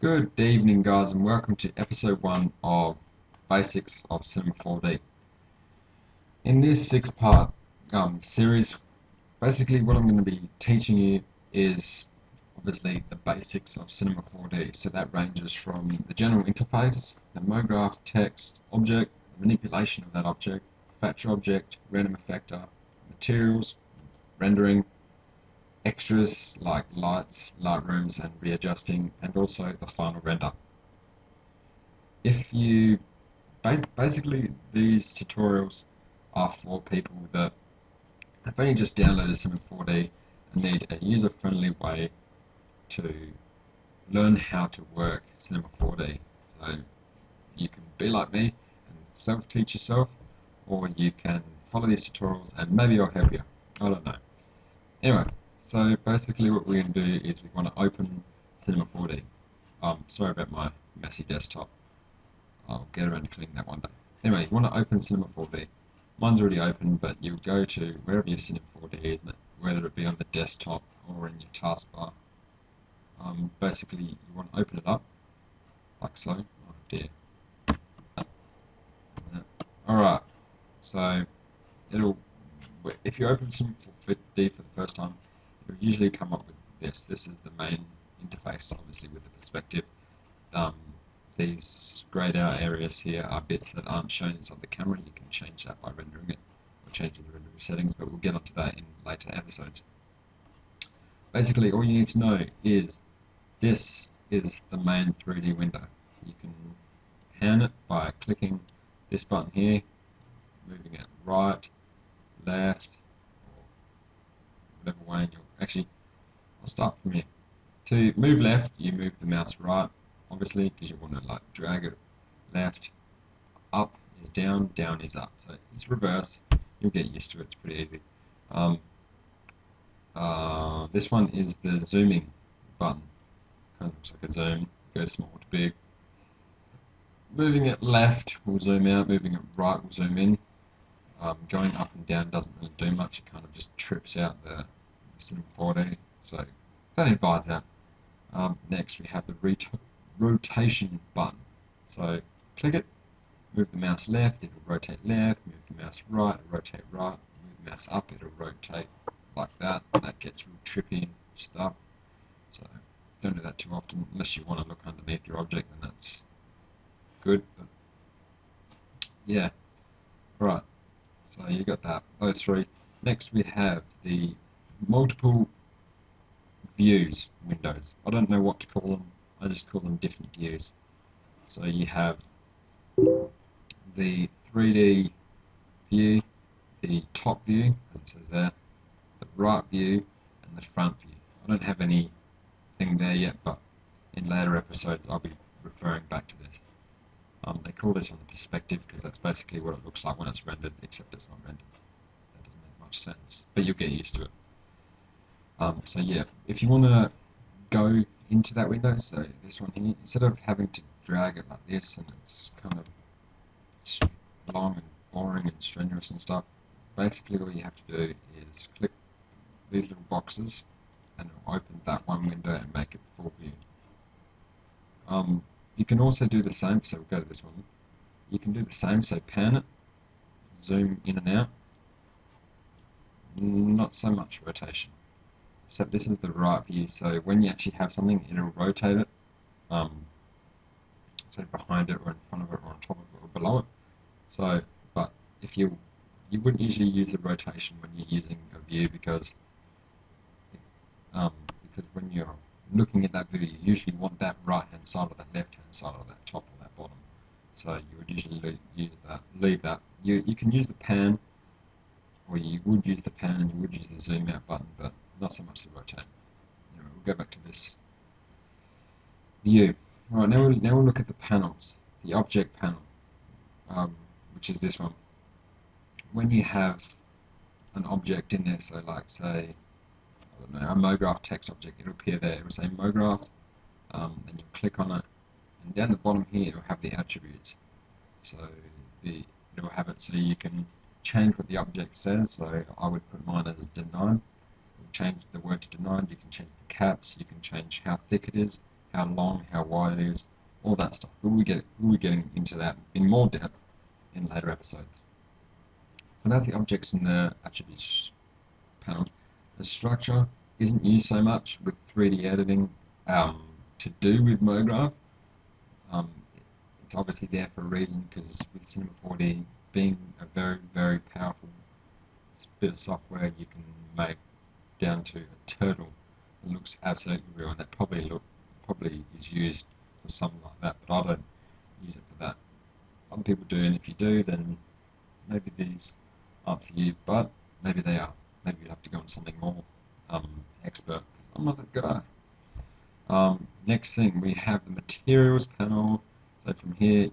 Good evening, guys, and welcome to episode 1 of Basics of Cinema 4D. In this 6-part series, basically what I'm going to be teaching you is obviously the basics of Cinema 4D. So that ranges from the general interface, the MoGraph, text, object, the manipulation of that object, fetch object, random effector, materials, rendering, extras like lights, lightrooms, and readjusting, and also the final render. If you basically these tutorials are for people that have only just downloaded Cinema 4D and need a user-friendly way to learn how to work Cinema 4D. So you can be like me and self-teach yourself, or you can follow these tutorials and maybe I'll help you. I don't know. Anyway, so basically what we're going to do is we want to open Cinema 4D. Sorry about my messy desktop. I'll get around to cleaning that one day. Anyway, you want to open Cinema 4D. Mine's already open, but you'll go to wherever your Cinema 4D is, whether it be on the desktop or in your taskbar. Basically, you want to open it up, like so. Oh dear. Alright, so if you open Cinema 4D for the first time, it'll usually come up with this. This is the main interface, obviously with the perspective. These grayed out areas here are bits that aren't shown inside the camera. You can change that by rendering it or changing the rendering settings, but we'll get onto that in later episodes. Basically, all you need to know is this is the main 3D window. You can pan it by clicking this button here, moving it right, left, or whatever way. I'll start from here. To move left, you move the mouse right, obviously, because you want to like drag it left. Up is down, down is up. So it's reverse. You'll get used to it. It's pretty easy. This one is the zooming button. Kind of looks like a zoom. Goes small to big. Moving it left will zoom out. Moving it right will zoom in. Going up and down doesn't really do much. It kind of just trips out the Cinema 4D. So don't advise that. Next we have the rotation button. So click it, move the mouse left, it'll rotate left, move the mouse right, it'll rotate right, move the mouse up, it'll rotate like that. That gets real trippy and stuff. So don't do that too often unless you want to look underneath your object, then that's good. But yeah. Right. So you got that, those three. Next we have the multiple views windows. I don't know what to call them. I just call them different views. So you have the 3D view, the top view, as it says there, the right view, and the front view. I don't have anything there yet, but in later episodes I'll be referring back to this. They call this on the perspective because that's basically what it looks like when it's rendered, except it's not rendered. That doesn't make much sense, but you'll get used to it. So yeah, if you want to go into that window, so this one here, instead of having to drag it like this and it's kind of long and boring and strenuous and stuff, basically all you have to do is click these little boxes and it'll open that one window and make it full view. You can also do the same, so we'll go to this one. You can do the same, so pan it, zoom in and out, not so much rotation. So this is the right view, so when you actually have something, it'll rotate it, so behind it or in front of it or on top of it or below it. So, but if you wouldn't usually use the rotation when you're using a view because when you're looking at that view, you usually want that right hand side or that left hand side or that top or that bottom. So you would usually leave that. You can use the pan, or you would use the pan and you would use the zoom out button, but not so much the rotate. Anyway, we'll go back to this view. Alright, now we'll look at the panels. The object panel, which is this one. When you have an object in there, so like say, I don't know, a MoGraph text object, it'll appear there. It will say MoGraph, then you click on it, and down the bottom here it'll have the attributes. So it'll have it so you can change what the object says. So I would put mine as denied. Change the word to denied. You can change the caps. You can change how thick it is. how long, how wide it is, all that stuff. But we'll be getting into that in more depth in later episodes. So that's the objects in the attributes panel. The structure isn't used so much with 3D editing to do with MoGraph. Um, it's obviously there for a reason, because with Cinema 4D being a very, very powerful bit of software, you can make down to a turtle that looks absolutely real, and that probably is used for something like that, but I don't use it for that. Other people do, and if you do, then maybe these aren't for you, but maybe they are. Maybe you have to go on something more expert, because I'm not that guy. Next thing, we have the materials panel. So from here,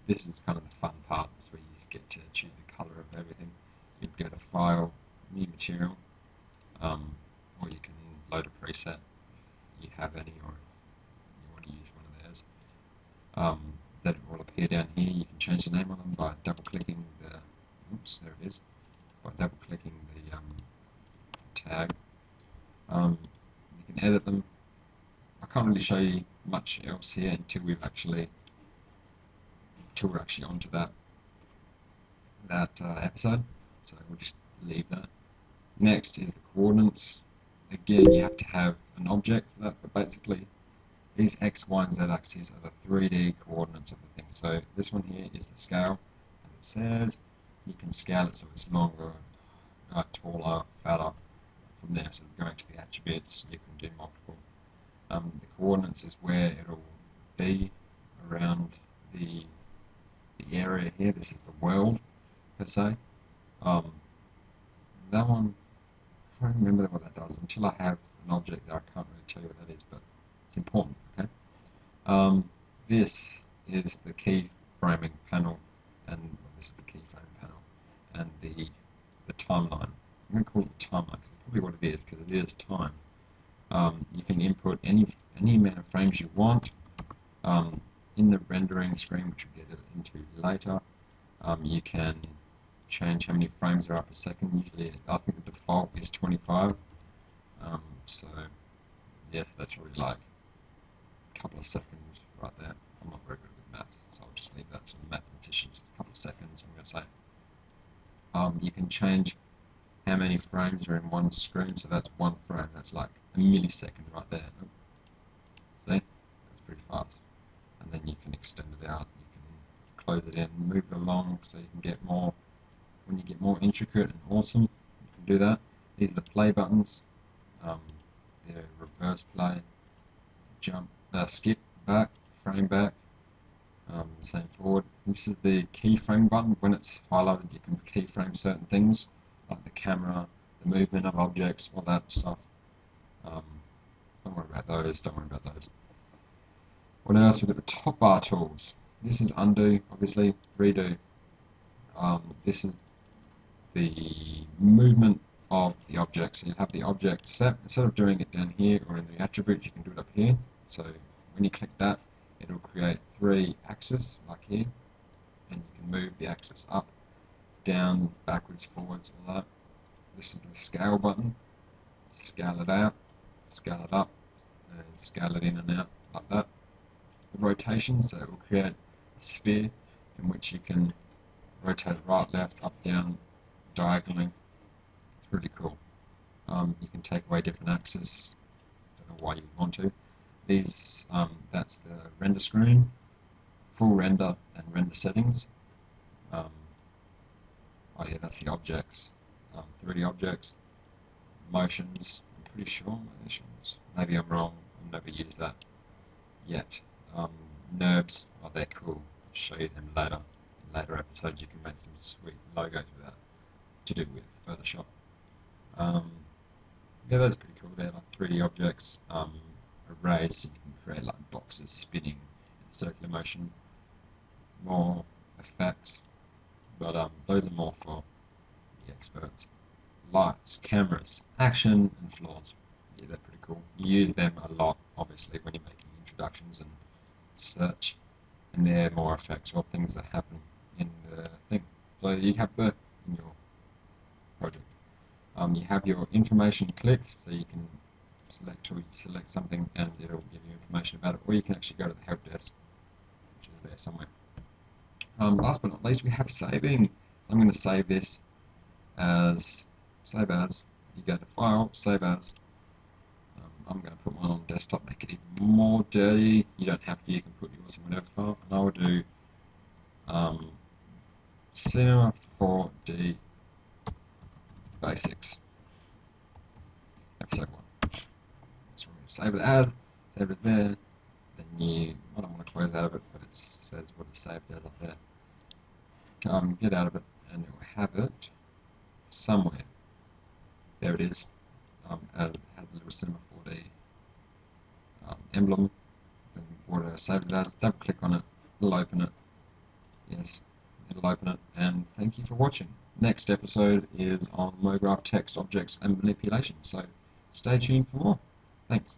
this is kind of the fun part, where you get to choose the color of everything. You go to File, New Material, or you can load a preset if you have any, or if you want to use one of theirs. That will appear down here. You can change the name on them by double-clicking the, oops, there it is, by double-clicking the tag. You can edit them. I can't really show you much else here until we're actually onto that episode. So we'll just leave that. Next is the coordinates. Again, you have to have an object for that, but basically these X, Y, and Z axes are the 3D coordinates of the thing. So this one here is the scale, as it says. You can scale it so it's longer, taller, fatter. From there, so going to the attributes, you can do multiple. The coordinates is where it'll be around the area here. This is the world, per se. That one, I can't remember what that does until I have an object there. I can't really tell you what that is, but it's important. Okay. This is the keyframing panel, and this is the keyframe panel, and the timeline. I'm going to call it the timeline because it's probably what it is, because it is time. You can input any amount of frames you want in the rendering screen, which we'll get into later. You can change how many frames are up a second. Usually, I think the default is 25. So, yes, that's probably like a couple of seconds right there. I'm not very good with maths, so I'll just leave that to the mathematicians. A couple of seconds, I'm going to say. You can change how many frames are in one screen, so that's one frame. That's like a millisecond right there. See? That's pretty fast. And then you can extend it out. You can close it in, move it along, so you can get more. When you get more intricate and awesome, you can do that. These are the play buttons. They're reverse play, jump, skip back, frame back, same forward. This is the keyframe button. When it's highlighted, you can keyframe certain things, like the camera, the movement of objects, all that stuff. Don't worry about those, don't worry about those. What else? We've got the top bar tools. This is undo, obviously, redo. This is the movement of the object. So you have the object set. Instead of doing it down here or in the attributes, you can do it up here. So when you click that, it'll create 3 axes, like here, and you can move the axis up, down, backwards, forwards, all that. This is the scale button. Scale it out, scale it up, and scale it in and out like that. The rotation, so it will create a sphere in which you can rotate right, left, up, down, diagonally. It's really cool. You can take away different axes. Don't know why you want to. These, that's the render screen, full render and render settings. Oh yeah, that's the objects, 3D objects, motions. I'm pretty sure motions. Maybe I'm wrong. I've never used that yet. NURBS, oh, they're cool. I'll show you them later. In later episodes, you can make some sweet logos with that to do with Photoshop. Yeah, that's pretty cool. They're like 3D objects, arrays, so you can create like boxes spinning in circular motion. More effects, but those are more for the experts. Lights, cameras, action, and floors. Yeah, they're pretty cool. You use them a lot, obviously, when you're making introductions and search, and they're more effects or things that happen in the thing. So you have the in your project. You have your information click, so you can select tool, you select something and it'll give you information about it, or you can actually go to the help desk, which is there somewhere. Last but not least, we have saving. So I'm going to save this as save as. You go to File, Save As. I'm going to put mine on desktop, make it even more dirty. You don't have to, you can put yours in whatever file. And I will do Cinema 4D Basics, Episode 1. So we're going to save it as, save it there. Then I don't want to close out of it, but it says what it's saved as up there. Get out of it, and you'll have it somewhere. There it is. As it has a little Cinema 4D emblem. Then what I saved it as, double click on it, it'll open it. Yes, it'll open it, and thank you for watching. Next episode is on low graph text objects and manipulation, so stay tuned for more. Thanks.